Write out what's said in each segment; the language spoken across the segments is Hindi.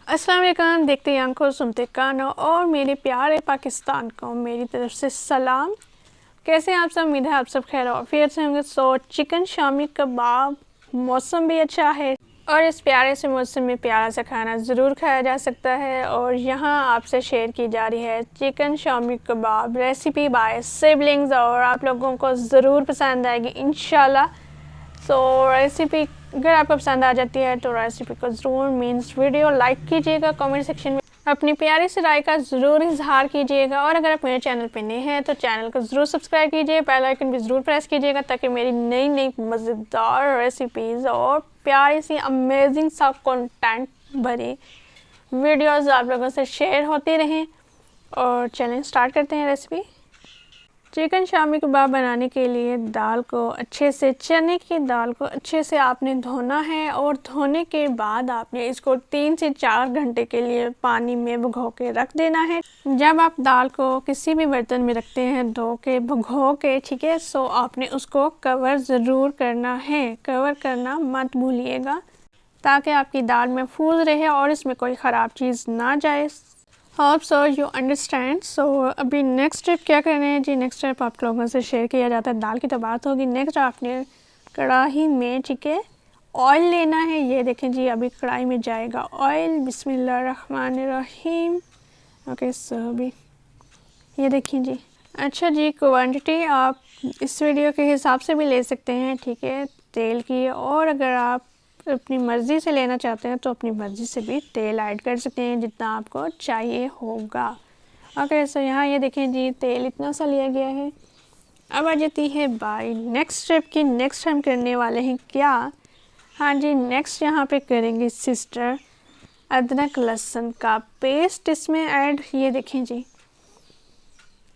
अस्सलाम वालेकुम। देखते आंखों सुनते कानों और मेरे प्यारे पाकिस्तान को मेरी तरफ से सलाम। कैसे हैं आप सब? उम्मीद है आप सब खैर आफियत से होंगे। चिकन शामी कबाब, मौसम भी अच्छा है और इस प्यारे से मौसम में प्यारा सा खाना ज़रूर खाया जा सकता है। और यहाँ आपसे शेयर की जा रही है chicken shami kebab recipe bye siblings, और आप लोगों को ज़रूर पसंद आएगी इंशाल्लाह। रेसिपी अगर आपको पसंद आ जाती है तो रेसिपी को ज़रूर मीन्स वीडियो लाइक कीजिएगा, कमेंट सेक्शन में अपनी प्यारी सी राय का ज़रूर इजहार कीजिएगा। और अगर आप मेरे चैनल पर नए हैं तो चैनल को ज़रूर सब्सक्राइब कीजिए, बेल आइकन भी ज़रूर प्रेस कीजिएगा ताकि मेरी नई नई मज़ेदार रेसिपीज़ और प्यारी सी अमेजिंग सा कंटेंट भरी वीडियोज़ आप लोगों से शेयर होती रहें। और चलें स्टार्ट करते हैं रेसिपी। चिकन शामी कबाब बनाने के लिए दाल को अच्छे से, चने की दाल को अच्छे से आपने धोना है और धोने के बाद आपने इसको 3 से 4 घंटे के लिए पानी में भिगो के रख देना है। जब आप दाल को किसी भी बर्तन में रखते हैं धो के भिगो के, ठीक है, सो आपने उसको कवर ज़रूर करना है, कवर करना मत भूलिएगा ताकि आपकी दाल में फूल रहे और इसमें कोई ख़राब चीज़ ना जाए। Hope so you understand. अभी नेक्स्ट स्टेप क्या करना है जी? नेक्स्ट स्टेप आप लोगों से शेयर किया जाता है, दाल की तो बात होगी। नेक्स्ट आपने कढ़ाई में, ठीक है, ऑयल लेना है। ये देखें जी, अभी कढ़ाई में जाएगा ऑयल। बिस्मिल्लाहिर्रहमानिर्रहीम। ओके सो अभी ये देखिए जी। अच्छा जी, क्वांटिटी आप इस वीडियो के हिसाब से भी ले सकते हैं, ठीक है, तेल की। और अगर आप अपनी मर्ज़ी से लेना चाहते हैं तो अपनी मर्ज़ी से भी तेल ऐड कर सकते हैं जितना आपको चाहिए होगा। ओके सो यहाँ ये देखें जी, तेल इतना सा लिया गया है। अब आ जाती है बारी नेक्स्ट स्टेप की। नेक्स्ट हम करने वाले हैं क्या? हाँ जी, नेक्स्ट यहाँ पे करेंगे सिस्टर अदरक लहसुन का पेस्ट इसमें ऐड। ये देखें जी,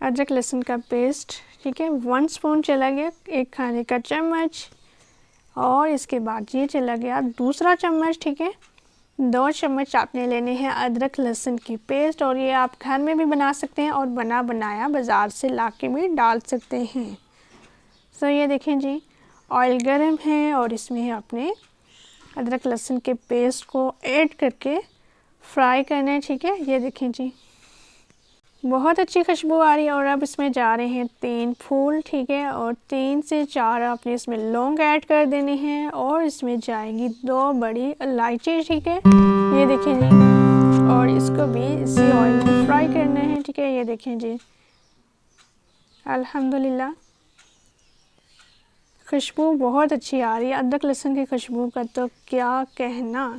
अदरक लहसुन का पेस्ट, ठीक है, 1 स्पून चला गया, 1 खाने का चम्मच। और इसके बाद ये चला गया दूसरा चम्मच, ठीक है। 2 चम्मच आपने लेने हैं अदरक लहसुन की पेस्ट, और ये आप घर में भी बना सकते हैं और बना बनाया बाज़ार से ला के भी डाल सकते हैं। सो ये देखें जी, ऑयल गर्म है और इसमें आपने अदरक लहसुन के पेस्ट को ऐड करके फ्राई करना है, ठीक है। ये देखें जी, बहुत अच्छी खुशबू आ रही है। और अब इसमें जा रहे हैं 3 फूल, ठीक है, और 3 से 4 आपने इसमें लौंग ऐड कर देने हैं। और इसमें जाएंगी 2 बड़ी इलायची, ठीक है, ये देखें जी। और इसको भी इसी ऑयल में फ्राई करना है, ठीक है। ये देखें जी, अल्हम्दुलिल्लाह खुशबू बहुत अच्छी आ रही है, अदरक लहसुन की खुशबू का तो क्या कहना।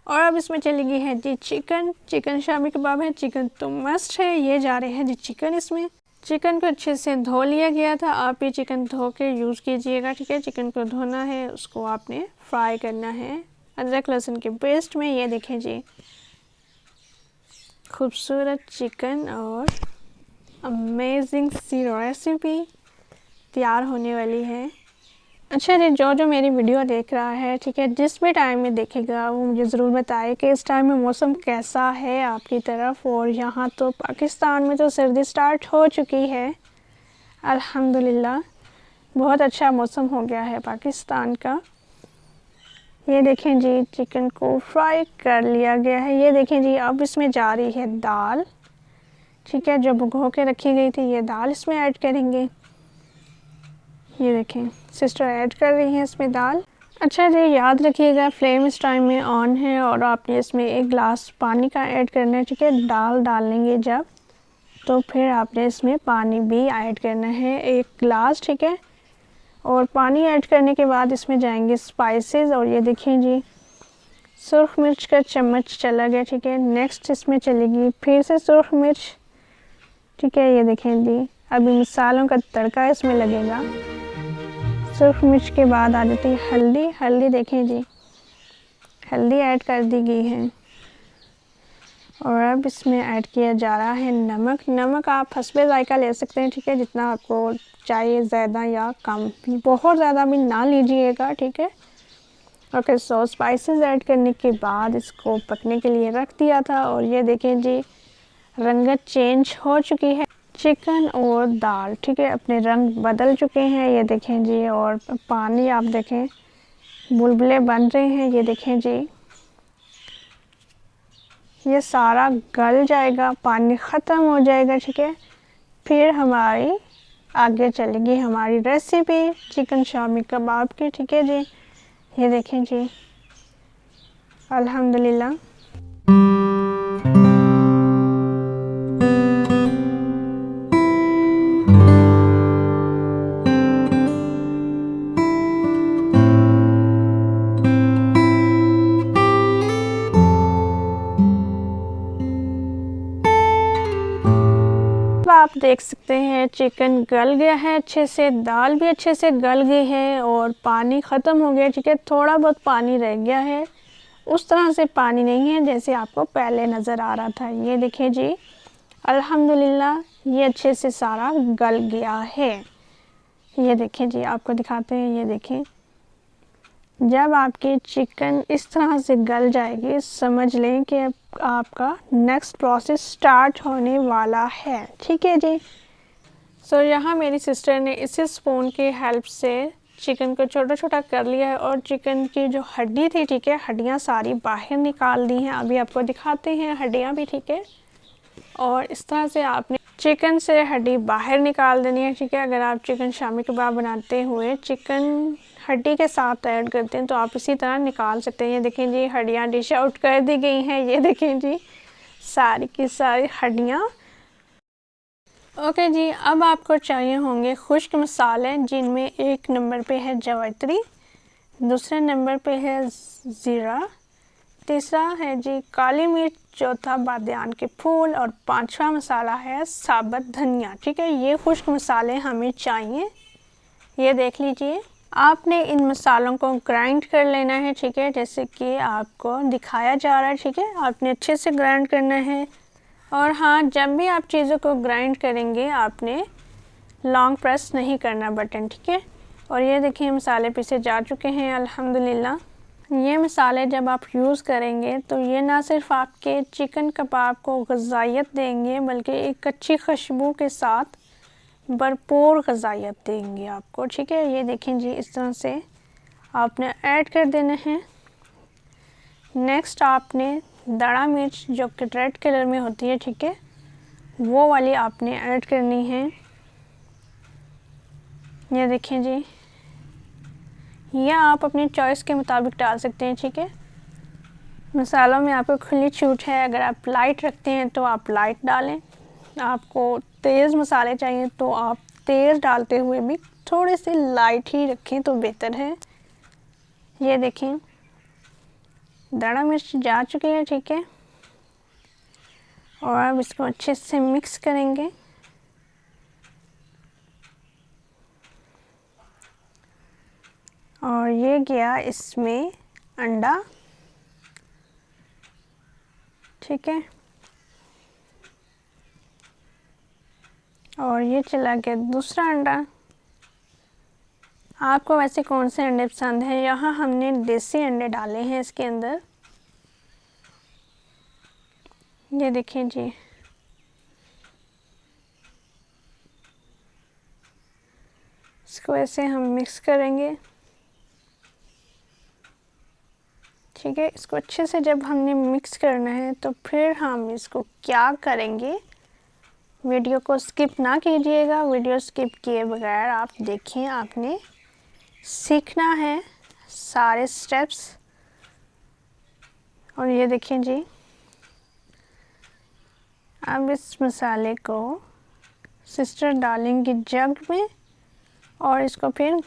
और अब इसमें चलेगी है जी चिकन शामी कबाब है, चिकन तो मस्ट है। ये जा रहे हैं जी चिकन। इसमें चिकन को अच्छे से धो लिया गया था, आप ये चिकन धो के यूज़ कीजिएगा, ठीक है। चिकन को धोना है, उसको आपने फ्राई करना है अदरक लहसुन के पेस्ट में। ये देखें जी, खूबसूरत चिकन और अमेजिंग सी रेसिपी तैयार होने वाली है। अच्छा जी, जो मेरी वीडियो देख रहा है, ठीक है, जिस भी टाइम में देखेगा वो मुझे ज़रूर बताए कि इस टाइम में मौसम कैसा है आपकी तरफ। और यहाँ तो पाकिस्तान में तो सर्दी स्टार्ट हो चुकी है, अल्हम्दुलिल्लाह बहुत अच्छा मौसम हो गया है पाकिस्तान का। ये देखें जी, चिकन को फ्राई कर लिया गया है। ये देखें जी, अब इसमें जा रही है दाल, ठीक है, जो भिगो के रखी गई थी। ये दाल इसमें ऐड करेंगे। ये देखें सिस्टर ऐड कर रही हैं इसमें दाल। अच्छा जी, याद रखिएगा फ्लेम इस टाइम में ऑन है और आपने इसमें 1 गिलास पानी का ऐड करना है, ठीक है। दाल डालेंगे जब तो फिर आपने इसमें पानी भी ऐड करना है 1 गिलास, ठीक है। और पानी ऐड करने के बाद इसमें जाएंगे स्पाइसेस। और ये देखिए जी, सुर्ख मिर्च का चम्मच चला गया, ठीक है। नेक्स्ट इसमें चलेगी फिर से सुर्ख मिर्च, ठीक है। ये देखें जी, अभी मसालों का तड़का इसमें लगेगा। सुर्ख मिर्च के बाद आ जाती है हल्दी। हल्दी देखें जी, हल्दी ऐड कर दी गई है। और अब इसमें ऐड किया जा रहा है नमक। नमक आप हस्बे ज़ायका ले सकते हैं, ठीक है, जितना आपको चाहिए, ज़्यादा या कम, बहुत ज़्यादा भी ना लीजिएगा, ठीक है। ओके सो स्पाइसेस ऐड करने के बाद इसको पकने के लिए रख दिया था। और ये देखें जी, रंगत चेंज हो चुकी है, चिकन और दाल, ठीक है, अपने रंग बदल चुके हैं। ये देखें जी, और पानी आप देखें बुलबुले बन रहे हैं। ये देखें जी, ये सारा गल जाएगा, पानी ख़त्म हो जाएगा, ठीक है। फिर हमारी आगे चलेगी हमारी रेसिपी चिकन शामी कबाब की, ठीक है जी। ये देखें जी, अल्हम्दुलिल्लाह। आप देख सकते हैं चिकन गल गया है अच्छे से, दाल भी अच्छे से गल गई है और पानी ख़त्म हो गया, ठीक है। थोड़ा बहुत पानी रह गया है, उस तरह से पानी नहीं है जैसे आपको पहले नज़र आ रहा था। ये देखिए जी, अल्हम्दुलिल्लाह ये अच्छे से सारा गल गया है। ये देखिए जी, आपको दिखाते हैं। ये देखें, जब आपकी चिकन इस तरह से गल जाएगी, समझ लें कि आपका नेक्स्ट प्रोसेस स्टार्ट होने वाला है, ठीक है जी। सो यहाँ मेरी सिस्टर ने इसी स्पून की हेल्प से चिकन को छोटा छोटा कर लिया है और चिकन की जो हड्डी थी, ठीक है, हड्डियाँ सारी बाहर निकाल दी हैं। अभी आपको दिखाते हैं हड्डियाँ भी, ठीक है। और इस तरह से आपने चिकन से हड्डी बाहर निकाल देनी है, ठीक है। अगर आप चिकन शामी कबाब बनाते हुए चिकन हड्डी के साथ ऐड करते हैं तो आप इसी तरह निकाल सकते हैं। ये देखें जी, हड्डियाँ डिश आउट कर दी गई हैं। ये देखें जी, सारी की सारी हड्डियाँ। ओके जी, अब आपको चाहिए होंगे खुश्क मसाले, जिनमें एक नंबर पे है जावित्री, दूसरे नंबर पे है ज़ीरा, तीसरा है जी काली मिर्च, चौथा बादियान के फूल और पांचवा मसाला है साबुत धनिया, ठीक है। ये खुश्क मसाले हमें चाहिए। ये देख लीजिए, आपने इन मसालों को ग्राइंड कर लेना है, ठीक है, जैसे कि आपको दिखाया जा रहा है, ठीक है। आपने अच्छे से ग्राइंड करना है। और हाँ, जब भी आप चीज़ों को ग्राइंड करेंगे आपने लॉन्ग प्रेस नहीं करना बटन, ठीक है। और ये देखिए, मसाले पीसे जा चुके हैं अल्हम्दुलिल्लाह। ये मसाले जब आप यूज़ करेंगे तो ये ना सिर्फ आपके चिकन कबाब को ग़िज़ाइयत देंगे, बल्कि एक अच्छी खुशबू के साथ भरपूर ग़िज़ाइयत देंगे आपको, ठीक है। ये देखें जी, इस तरह से आपने ऐड कर देना है। नेक्स्ट आपने दाढ़ा मिर्च, जो कि रेड कलर में होती है, ठीक है, वो वाली आपने ऐड करनी है। ये देखें जी, या आप अपनी चॉइस के मुताबिक डाल सकते हैं, ठीक है। मसालों में आपको खुली छूट है। अगर आप लाइट रखते हैं तो आप लाइट डालें, आपको तेज़ मसाले चाहिए तो आप तेज़ डालते हुए भी थोड़े से लाइट ही रखें तो बेहतर है। ये देखें, दाढ़ा मिर्च जा चुकी है, ठीक है। और अब इसको अच्छे से मिक्स करेंगे। और ये गया इसमें अंडा, ठीक है। और ये चला गया दूसरा अंडा। आपको वैसे कौन से अंडे पसंद हैं? यहाँ हमने देसी अंडे डाले हैं इसके अंदर। ये देखिए जी, इसको ऐसे हम मिक्स करेंगे, ठीक है। इसको अच्छे से जब हमने मिक्स करना है तो फिर हम इसको क्या करेंगे, वीडियो को स्किप ना कीजिएगा। वीडियो स्किप किए बगैर आप देखिए, आपने सीखना है सारे स्टेप्स। और ये देखें जी, अब इस मसाले को सिस्टर डालेंगे जग में और इसको फिर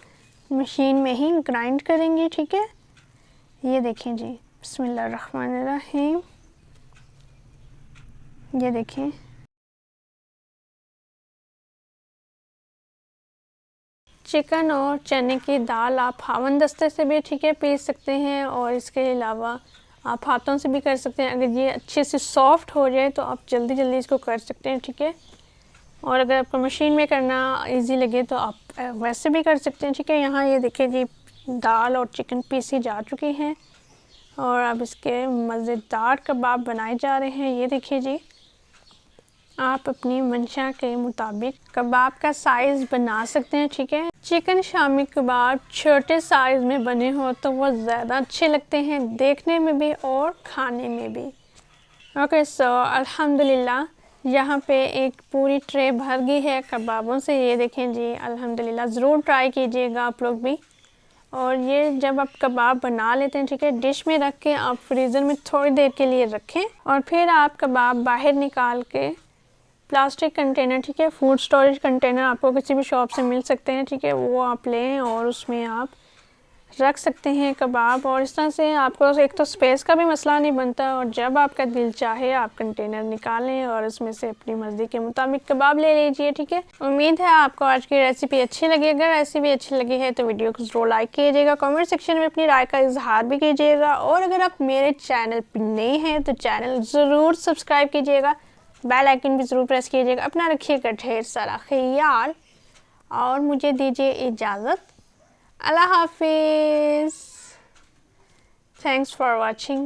मशीन में ही ग्राइंड करेंगे, ठीक है। ये देखें जी, बिस्मिल्लाहिर्रहमानिर्रहीम। ये देखें, चिकन और चने की दाल आप हावन दस्ते से भी, ठीक है, पीस सकते हैं और इसके अलावा आप हाथों से भी कर सकते हैं। अगर ये अच्छे से सॉफ्ट हो जाए तो आप जल्दी जल्दी इसको कर सकते हैं, ठीक है। और अगर आपको मशीन में करना इजी लगे तो आप वैसे भी कर सकते हैं, ठीक है। यहाँ ये देखिए जी, दाल और चिकन पीसी जा चुकी हैं और अब इसके मज़ेदार कबाब बनाए जा रहे हैं। ये देखिए जी, आप अपनी मंशा के मुताबिक कबाब का साइज़ बना सकते हैं, ठीक है। चिकन शामी कबाब छोटे साइज़ में बने हो तो वो ज़्यादा अच्छे लगते हैं देखने में भी और खाने में भी। ओके सो अल्हम्दुलिल्लाह यहाँ पे एक पूरी ट्रे भर गई है कबाबों से। ये देखें जी, अल्हम्दुलिल्लाह ज़रूर ट्राई कीजिएगा आप लोग भी। और ये जब आप कबाब बना लेते हैं, ठीक है, डिश में रख के आप फ्रीज़र में थोड़ी देर के लिए रखें और फिर आप कबाब बाहर निकाल के प्लास्टिक कंटेनर, ठीक है, फूड स्टोरेज कंटेनर आपको किसी भी शॉप से मिल सकते हैं, ठीक है, वो आप लें और उसमें आप रख सकते हैं कबाब। और इस तरह से आपको एक तो स्पेस का भी मसला नहीं बनता और जब आपका दिल चाहे आप कंटेनर निकालें और उसमें से अपनी मर्ज़ी के मुताबिक कबाब ले लीजिए, ठीक है। उम्मीद है आपको आज की रेसिपी अच्छी लगी। अगर रेसिपी अच्छी लगी है तो वीडियो को ज़रूर लाइक कीजिएगा, कमेंट सेक्शन में अपनी राय का इजहार भी कीजिएगा और अगर आप मेरे चैनल पर नए हैं तो चैनल ज़रूर सब्सक्राइब कीजिएगा, बेल आइकन भी ज़रूर प्रेस कीजिएगा। अपना रखिएगा ढेर सारा ख्याल और मुझे दीजिए इजाज़त। Allah Hafiz. Thanks for watching.